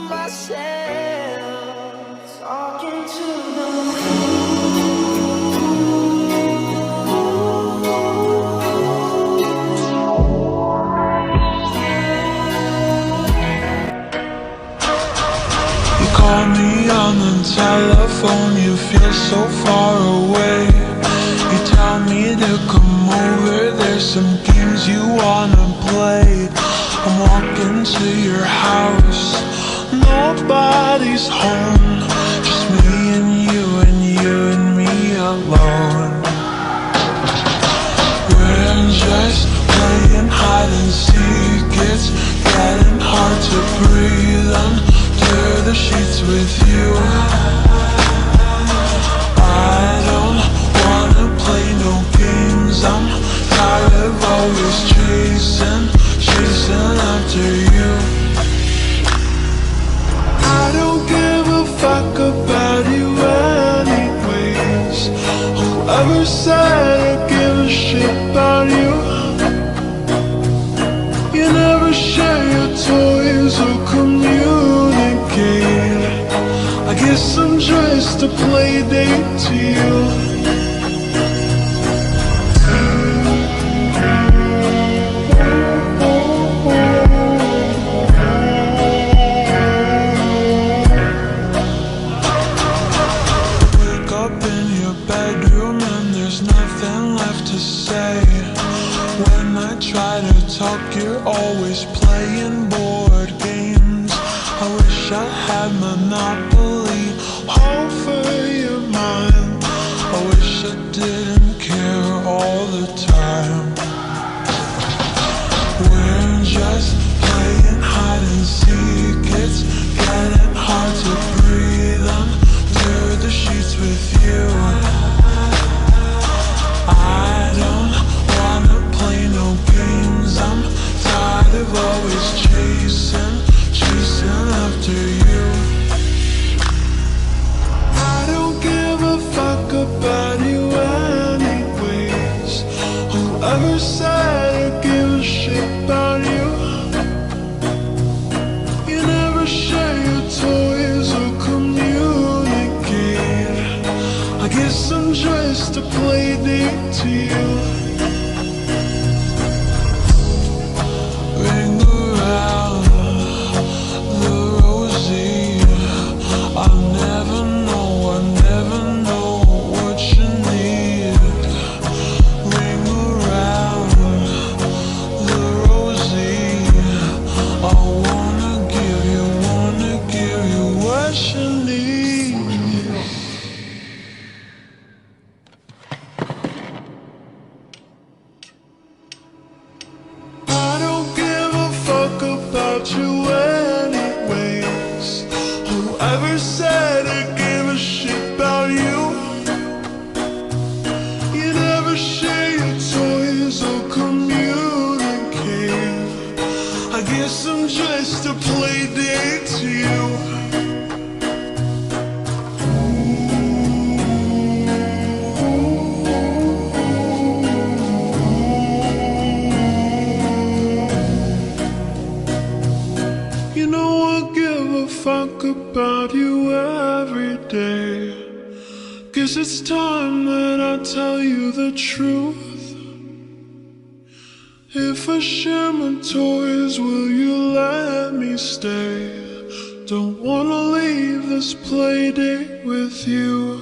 myself, talking to the moon. You call me on the telephone, you feel so far away. You tell me to come over, there's some games you wanna play. I'm walking to your house, nobody's home, just me and you and me alone. We're just playing hide and seek, it's getting hard to breathe under the sheets with you. I don't wanna play no games, I'm tired of always chasing after you. I don't give a fuck about you anyways. Whoever said I give a shit about you? You never share your toys or communicate. I guess I'm just a play date to you. When I try to talk, you're always playing board games. I wish I had Monopoly over your mind. I wish I didn't care all the time. We're just playing hide and seek, it's getting hard to breathe under the sheets with you. I don't wanna play no games, I'm tired of always chasing after you. I don't give a fuck about you anyways. Whoever said I give a shit about you? You never share your toys or communicate. I guess I'm just a play date to you. Ring around the rosy, I'll never know what you need. Ring around the rosy, I wanna give you what you need. About you anyways. Whoever said I give a shit about you? You never share your toys or communicate. I guess I'm just a play date to you. You know I give a fuck about you every day. Guess it's time that I tell you the truth. If I share my toys, will you let me stay? Don't wanna leave this play date with you.